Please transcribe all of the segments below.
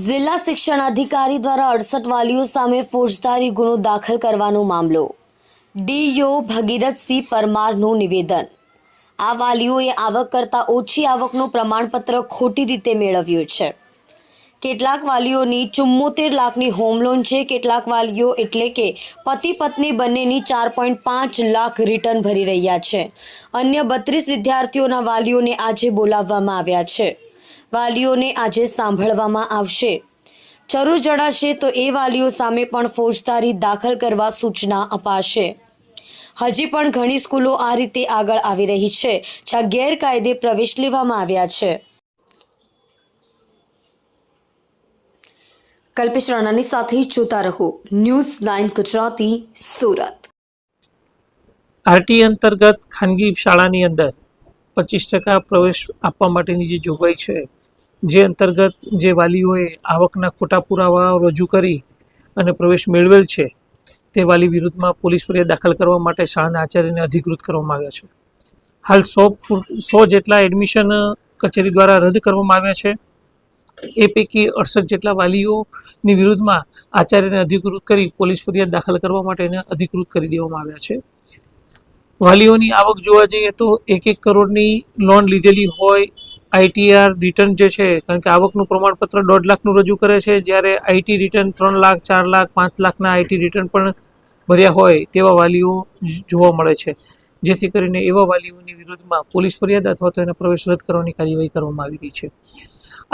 જિલ્લા શિક્ષણાધિકારી દ્વારા 68 વાલીઓ સામે ફોજદારી ગુનો દાખલ કરવાનો મામલો। ડીઓ ભગીરથસિંહ પરમારનું નિવેદન। આ વાલીઓએ આવક કરતાં ઓછી આવકનું પ્રમાણપત્ર ખોટી રીતે મેળવ્યું છે। કેટલાક વાલીઓની 74 લાખની હોમ લોન છે। કેટલાક વાલીઓ એટલે કે પતિ પત્ની બંનેની 4.5 લાખ રિટર્ન ભરી રહ્યા છે। અન્ય 32 વિદ્યાર્થીઓના વાલીઓને આજે બોલાવવામાં આવ્યા છે। વાલીઓને આજે સાંભળવામાં આવશે। જરૂર જણાશે તો એ વાલીઓ સામે પણ ફોજદારી દાખલ કરવા સૂચના અપાશે। હજી પણ ઘણી સ્કૂલો આ રીતે આગળ આવી રહી છે, જ્યાં ગેરકાયદે પ્રવેશ લેવામાં આવ્યા છે। કલ્પેશ રાણાની સાથે જોતા રહો ન્યૂઝ 9 ગુજરાતી, સુરત। આરટી અંતર્ગત ખાનગી શાળાની અંદર 25% પ્રવેશ આપવા માટેની જે જોગવાઈ છે, જે અંતર્ગત જે વાલીઓએ આવકના ખોટા પુરાવા રજૂ કરી અને પ્રવેશ મેળવેલ છે, તે વાલી વિરુદ્ધમાં પોલીસ ફરિયાદ દાખલ કરવા માટે શાળાના આચાર્યને અધિકૃત કરવામાં આવ્યા છે। હાલ 100 જેટલા એડમિશન કચેરી દ્વારા રદ કરવામાં આવ્યા છે। એ પૈકી 68 જેટલા વાલીઓની વિરુદ્ધમાં આચાર્યને અધિકૃત કરી પોલીસ ફરિયાદ દાખલ કરવા માટે એને અધિકૃત કરી દેવામાં આવ્યા છે। વાલીઓની આવક જોવા જઈએ તો 1 કરોડની લોન લીધેલી હોય, આઈટીઆર રિટર્ન જે છે, કારણ કે આવકનું પ્રમાણપત્ર 1.5 લાખનું રજૂ કરે છે, જ્યારે આઈટી રિટર્ન 3 લાખ, 4 લાખ, 5 લાખના આઈટી રિટર્ન પણ ભર્યા હોય તેવા વાલીઓ જોવા મળે છે। જેથી કરીને એવા વાલીઓની વિરુદ્ધમાં પોલીસ ફરિયાદ અથવા તો એના પ્રવેશ રદ કરવાની કાર્યવાહી કરવામાં આવી રહી છે।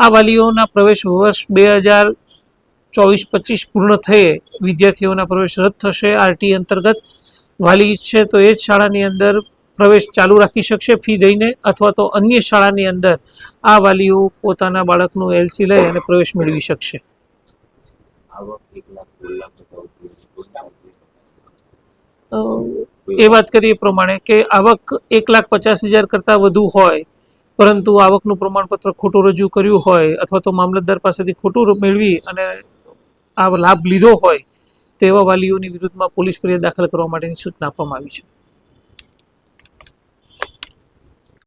આ વાલીઓના પ્રવેશ વર્ષ 2024-25 પૂર્ણ થયે વિદ્યાર્થીઓના પ્રવેશ રદ થશે। આરટી અંતર્ગત વાલી ઈચ્છે તો એ જ શાળાની અંદર પ્રવેશ ચાલુ રાખી શકશે ફી દઈને, અથવા તો અન્ય શાળાની અંદર આ વાલીઓ પોતાના બાળકનું એલસી લઈ અને પ્રવેશ મેળવી શકશે। એ વાત કરીએ પ્રમાણે કે આવક 1,50,000 કરતાં વધુ હોય, પરંતુ આવકનું પ્રમાણપત્ર ખોટું રજૂ કર્યું હોય અથવા તો મામલતદાર પાસેથી ખોટું મેળવી અને આ લાભ લીધો હોય તેવા વાલીઓની વિરુદ્ધમાં પોલીસ ફરિયાદ દાખલ કરવા માટેની સૂચના આપવામાં આવી છે।